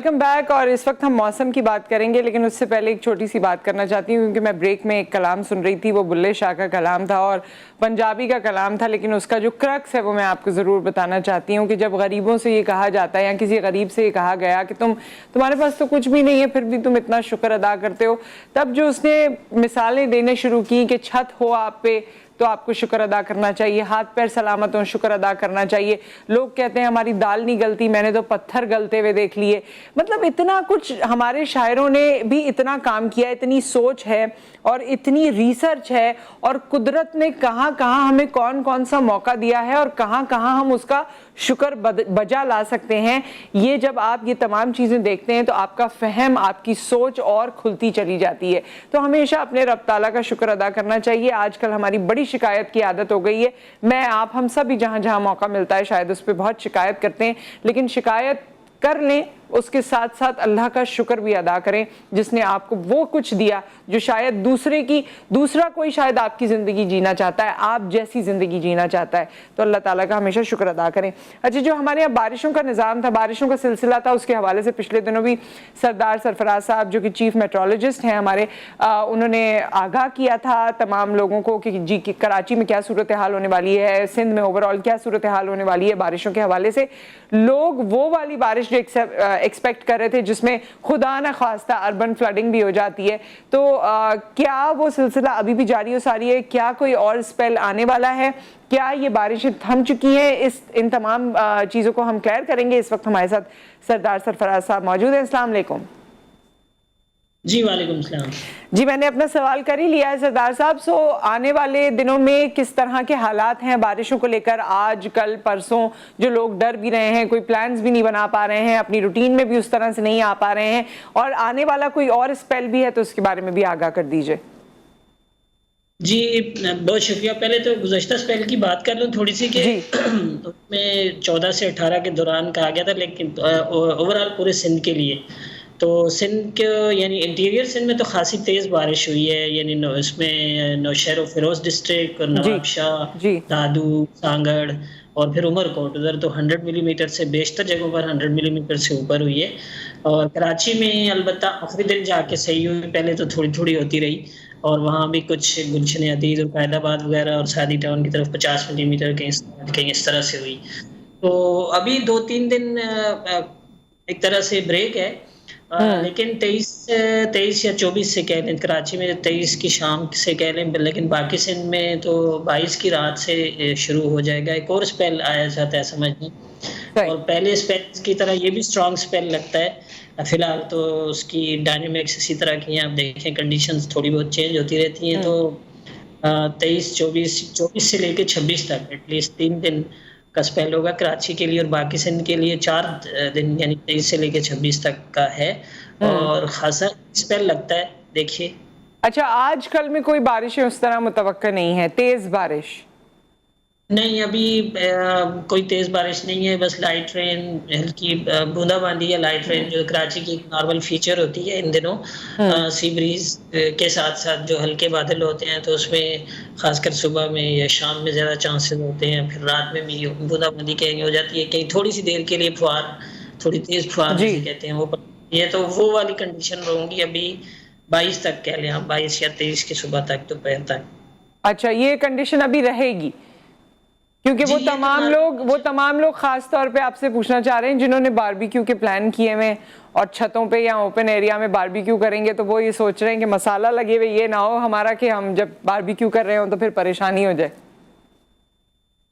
Welcome back. और इस वक्त हम मौसम की बात करेंगे, लेकिन उससे पहले एक छोटी सी बात करना चाहती हूँ, क्योंकि मैं ब्रेक में एक कलाम सुन रही थी। वो बुल्ले शाह का कलाम था और पंजाबी का कलाम था, लेकिन उसका जो क्रक्स है वो मैं आपको ज़रूर बताना चाहती हूँ कि जब गरीबों से ये कहा जाता है या किसी गरीब से ये कहा गया कि तुम्हारे पास तो कुछ भी नहीं है, फिर भी तुम इतना शुक्र अदा करते हो, तब जो उसने मिसालें देने शुरू की कि छत हो आप पे तो आपको शुक्र अदा करना चाहिए, हाथ पैर सलामत हो शुक्र अदा करना चाहिए। लोग कहते हैं हमारी दाल नहीं गलती, मैंने तो पत्थर गलते हुए देख लिए। मतलब इतना कुछ हमारे शायरों ने भी इतना काम किया, इतनी सोच है और इतनी रिसर्च है, और कुदरत ने कहाँ कहाँ हमें कौन कौन सा मौका दिया है और कहाँ कहाँ हम उसका शुक्र बजा ला सकते हैं। ये जब आप ये तमाम चीज़ें देखते हैं तो आपका फहम, आपकी सोच और खुलती चली जाती है। तो हमेशा अपने रब ताला का शुक्र अदा करना चाहिए। आजकल हमारी बड़ी शिकायत की आदत हो गई है। मैं, आप, हम सभी जहाँ जहाँ मौका मिलता है शायद उस पर बहुत शिकायत करते हैं, लेकिन शिकायत कर लें, उसके साथ साथ अल्लाह का शुक्र भी अदा करें जिसने आपको वो कुछ दिया जो शायद दूसरा कोई शायद आपकी ज़िंदगी जीना चाहता है, आप जैसी ज़िंदगी जीना चाहता है। तो अल्लाह ताला का हमेशा शुक्र अदा करें। अच्छा, जो हमारे यहाँ बारिशों का निज़ाम था, बारिशों का सिलसिला था, उसके हवाले से पिछले दिनों भी सरदार सरफराज साहब जो कि चीफ मेट्रोलॉजिस्ट हैं हमारे, उन्होंने आगाह किया था तमाम लोगों को कि जी कि कराची में क्या सूरत हाल होने वाली है, सिंध में ओवरऑल क्या सूरत हाल होने वाली है बारिशों के हवाले से। लोग वो वाली बारिश जो एक्सपेक्ट कर रहे थे जिसमें खुदा न खास्ता अर्बन फ्लडिंग भी हो जाती है, तो क्या वो सिलसिला अभी भी जारी हो सारी है? क्या कोई और स्पेल आने वाला है? क्या ये बारिशें थम चुकी हैं? इन तमाम चीज़ों को हम क्लियर करेंगे। इस वक्त हमारे साथ सरदार सरफराज साहब मौजूद हैं। अस्सलाम वालेकुम। जी वालेकुम सलाम। जी, मैंने अपना सवाल कर ही लिया है सरदार साहब। आने वाले दिनों में किस तरह के हालात हैं बारिशों को लेकर? आज कल परसों जो लोग डर भी रहे हैं, कोई प्लान्स भी नहीं बना पा रहे हैं, अपनी रूटीन में भी उस तरह से नहीं आ पा रहे हैं, और आने वाला कोई और स्पेल भी है तो उसके बारे में भी आगाह कर दीजिए। जी बहुत शुक्रिया। पहले तो गुज़श्ता स्पेल की बात कर लूँ थोड़ी सी कि उसमें 14 से 18 के दौरान कहा गया था, लेकिन ओवरऑल पूरे सिंध के लिए तो सिंध के यानी इंटीरियर सिंध में तो खासी तेज़ बारिश हुई है। यानी इसमें नौशहर और फिरोज डिस्ट्रिक्ट और नवाबशाह, दादू, सांगड़ और फिर उमरकोट, उधर तो 100 मिलीमीटर से बेशतर जगहों पर 100 मिलीमीटर से ऊपर हुई है। और कराची में अलबत्ता आखिरी दिन जाके सही हुई, पहले तो थोड़ी थोड़ी होती रही, और वहाँ भी कुछ गुलशन अदीद और कायदाबाद वगैरह और सादी टाउन की तरफ 50 मिलीमीटर कहीं इस तरह से हुई। तो अभी 2-3 दिन एक तरह से ब्रेक है, लेकिन 23 या 24 से कह लें, कराची में 23 की शाम से कह लें, लेकिन बाकी सिंध में तो 22 की रात से शुरू हो जाएगा। एक और स्पेल आया जाता है समझ में, और पहले स्पेल की तरह ये भी स्ट्रॉन्ग स्पेल लगता है। फिलहाल तो उसकी डायनेमिक्स इसी तरह की हैं, आप देखें कंडीशंस थोड़ी बहुत चेंज होती रहती हैं। तो 24 से लेकर 26 तक एटलीस्ट 3 दिन का स्पेल होगा कराची के लिए, और बाकी सिंध के लिए 4 दिन यानी 23 से लेकर 26 तक का है, और खासा स्पेल लगता है। देखिए, अच्छा, आजकल में कोई बारिशें उस तरह मुतवक्का नहीं है, तेज बारिश नहीं, अभी कोई तेज बारिश नहीं है, बस लाइट रेन, हल्की बूंदाबांदी या लाइट रेन जो कराची की एक नॉर्मल फीचर होती है इन दिनों। सी ब्रीज के साथ साथ जो हल्के बादल होते हैं, तो उसमें खासकर सुबह में या शाम में ज़्यादा चांसेस होते हैं, फिर रात में भी बूंदाबांदी कहीं हो जाती है, कहीं थोड़ी सी देर के लिए फुहार, थोड़ी तेज फुहार जिसे कहते हैं वो, ये तो वो वाली कंडीशन रहूंगी अभी 22 तक कह लें आप, 22 या 23 की सुबह तक, दोपहर तक। अच्छा, ये कंडीशन अभी रहेगी? क्योंकि वो तमाम लोग खास तौर पे आपसे पूछना चाह रहे हैं जिन्होंने बारबेक्यू के प्लान किए हुए और छतों पे या ओपन एरिया में बारबेक्यू करेंगे, तो वो ये सोच रहे हैं कि मसाला लगे हुए ये ना हो हमारा कि हम जब बारबेक्यू कर रहे हो तो फिर परेशानी हो जाए।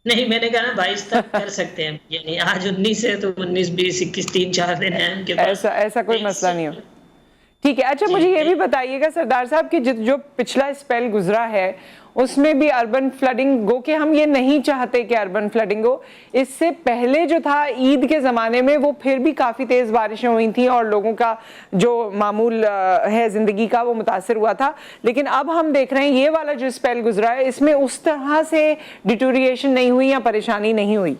नहीं, मैंने कहा ना 22 तक कर सकते हैं, यानी आज 19 है तो 19, 20, 21, 3-4 दिन है उनके पास, ऐसा कोई मसला नहीं हो। ठीक है। अच्छा, मुझे ये भी बताइएगा सरदार साहब कि जो पिछला स्पेल गुजरा है उसमें भी अर्बन फ्लडिंग, गो के हम ये नहीं चाहते कि अर्बन फ्लडिंग हो, इससे पहले जो था ईद के ज़माने में वो फिर भी काफ़ी तेज़ बारिशें हुई थी और लोगों का जो मामूल है ज़िंदगी का वो मुतासर हुआ था। लेकिन अब हम देख रहे हैं ये वाला जो स्पेल गुजरा है इसमें उस तरह से डिटोरिएशन नहीं हुई या परेशानी नहीं हुई।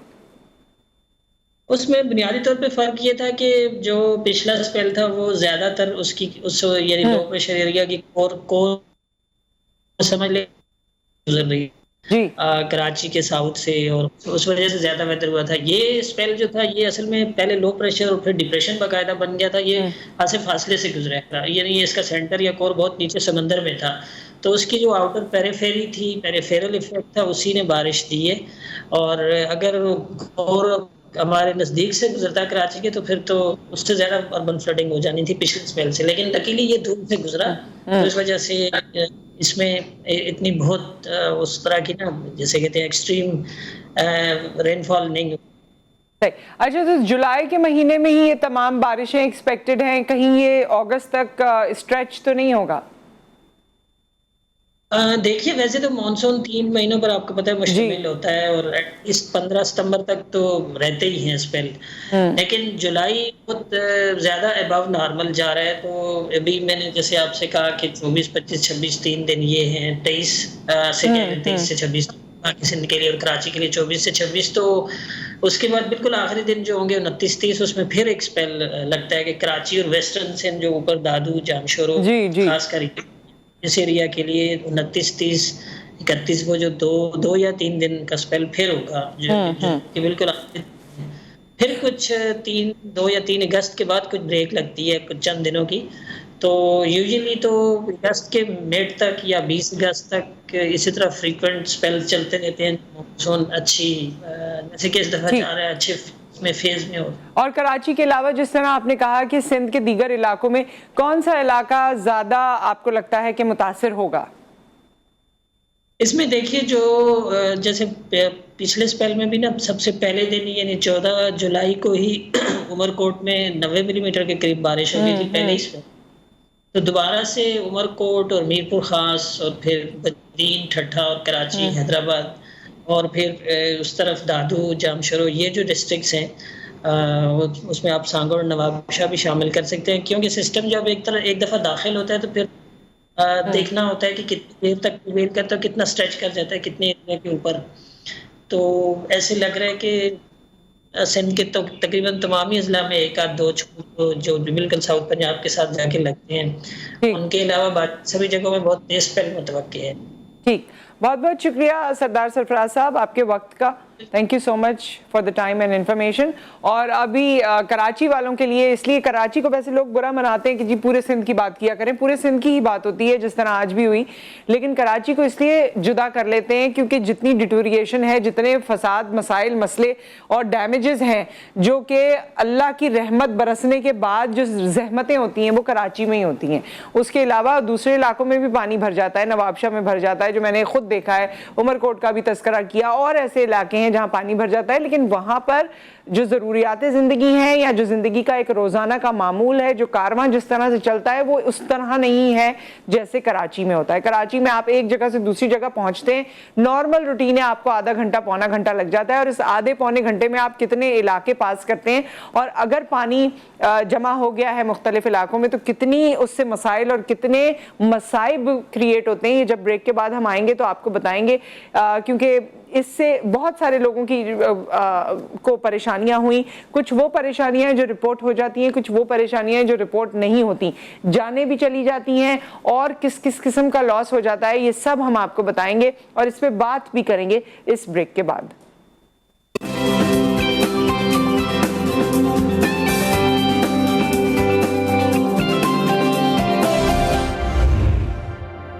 उसमें बुनियादी तौर पे फ़र्क ये था कि जो पिछला स्पेल था वो ज़्यादातर उसकी यानी लो प्रेशर एरिया की कोर समझ ले गुजर रही जी। कराची के साउथ से, और उस वजह से ज़्यादा वेदर हुआ था। ये स्पेल जो था ये असल में पहले लो प्रेशर और फिर डिप्रेशन बाकायदा बन गया था। ये खासे फासले से गुजरा था, यानी इसका सेंटर या कोर बहुत नीचे समंदर में था। तो उसकी जो आउटर पेरिफेरी थी, पेरिफेरल इफेक्ट था, उसी ने बारिश दी है। और अगर कोर हमारे नज़दीक से गुजरता कराची के, तो फिर तो उससे ज़्यादा अर्बन फ्लडिंग हो जानी थी पिछले स्पेल से। लेकिन लकीली ये दूर से गुजरा, तो इस वजह से इसमें इतनी बहुत उस तरह की ना, जैसे कहते हैं एक्सट्रीम रेनफॉल नहीं। अच्छा, तो जुलाई के महीने में ही ये तमाम बारिशें एक्सपेक्टेड हैं, कहीं ये अगस्त तक स्ट्रेच तो नहीं होगा? देखिए, वैसे तो मानसून 3 महीनों पर आपको पता है मुश्तमिल होता है, और एटलीस्ट 15 सितंबर तक तो रहते ही हैं स्पेल। लेकिन जुलाई बहुत ज़्यादा अबव नॉर्मल जा रहा है। तो अभी मैंने जैसे आपसे कहा कि 24, 25, 26 3 दिन ये हैं। 23 से 23 से 26 पाकि सिंध के लिए और कराची के लिए 24 से 26। तो उसके बाद बिल्कुल आखिरी दिन जो होंगे 29, 30, उसमें फिर एक स्पेल लगता है कि कराची और वेस्टर्न सिंध जो ऊपर दादू, जामशोरो खास कर इस एरिया के लिए 29, 30, 31 को जो दो या 3 दिन का स्पेल फिर होगा, जो कि बिल्कुल फिर कुछ 2 या 3 अगस्त के बाद कुछ ब्रेक लगती है कुछ चंद दिनों की। तो यूजुअली तो अगस्त के मिड तक या 20 अगस्त तक इसी तरह फ्रीक्वेंट स्पेल चलते रहते हैं। मानसून अच्छी जैसे कि इस दफा जा रहा है, अच्छे में फेज में हो। और कराची के अलावा जिस तरह आपने कहा कि सिंध के दीगर इलाकों में, कौन सा इलाका ज्यादा आपको लगता है कि मुतासिर होगा? इसमें देखिए, जो जैसे पिछले स्पेल में भी ना सबसे पहले दिन यानी 14 जुलाई को ही उमरकोट में 90 मिलीमीटर के करीब बारिश हो गई थी पहले ही स्पेल। तो दोबारा से उमरकोट और मीरपुर खास और फिर बदरीन, ठट्ठा और कराची, हैदराबाद और फिर उस तरफ दादू, जामशोरो, ये जो डिस्ट्रिक्ट्स हैं उसमें आप सांगोर और नवाबशाह भी शामिल कर सकते हैं। क्योंकि सिस्टम जब एक दफ़ा दाखिल होता है तो फिर देखना होता है कि कितनी देर तक प्रिवेल करता है, कितना स्ट्रेच कर जाता है, कितने एरिया के ऊपर। तो ऐसे लग रहा है कि सिंध के तो तकरीबन तमाम ही अजला में एक आध दो जो बिल्कुल साउथ पंजाब के साथ जाके लगते हैं। उनके अलावा बाकी सभी जगहों में बहुत तेज स्पेल मुतवक्की है। ठीक, बहुत बहुत शुक्रिया सरदार सरफराज साहब आपके वक्त का। Thank you so much for the time and information. और अभी कराची वालों के लिए, इसलिए कराची को वैसे लोग बुरा मनाते हैं कि जी पूरे सिंध की बात किया करें, पूरे सिंध की ही बात होती है जिस तरह आज भी हुई, लेकिन कराची को इसलिए जुदा कर लेते हैं क्योंकि जितनी डिटोरिएशन है, जितने फसाद, मसाइल, मसले और डैमेजेस हैं, जो कि अल्लाह की रहमत बरसने के बाद जो जहमतें होती हैं वो कराची में ही होती हैं। उसके अलावा दूसरे इलाकों में भी पानी भर जाता है, नवाबशाह में भर जाता है, जो मैंने खुद देखा है, उमरकोट का भी तस्करा किया, और ऐसे इलाके हैं जहां पानी भर जाता है। लेकिन वहां पर जो ज़रूरियात ज़िंदगी हैं या जो ज़िंदगी का एक रोज़ाना का मामूल है, जो कारवां जिस तरह से चलता है, वो उस तरह नहीं है जैसे कराची में होता है। कराची में आप एक जगह से दूसरी जगह पहुंचते हैं, नॉर्मल रूटीन है, आपको आधा घंटा पौना घंटा लग जाता है, और इस आधे पौने घंटे में आप कितने इलाके पास करते हैं। और अगर पानी जमा हो गया है मुख्तलिफ इलाकों में तो कितनी उससे मसाइल और कितने मसाइब क्रिएट होते हैं। ये जब ब्रेक के बाद हम आएंगे तो आपको बताएंगे, क्योंकि इससे बहुत सारे लोगों की को परेशानियां हुई। कुछ वो परेशानियां जो रिपोर्ट हो जाती हैं, कुछ वो परेशानियां जो रिपोर्ट नहीं होती, जाने भी चली जाती हैं, और किस किस किस्म का लॉस हो जाता है, ये सब हम आपको बताएंगे और इस पे बात भी करेंगे इस ब्रेक के बाद।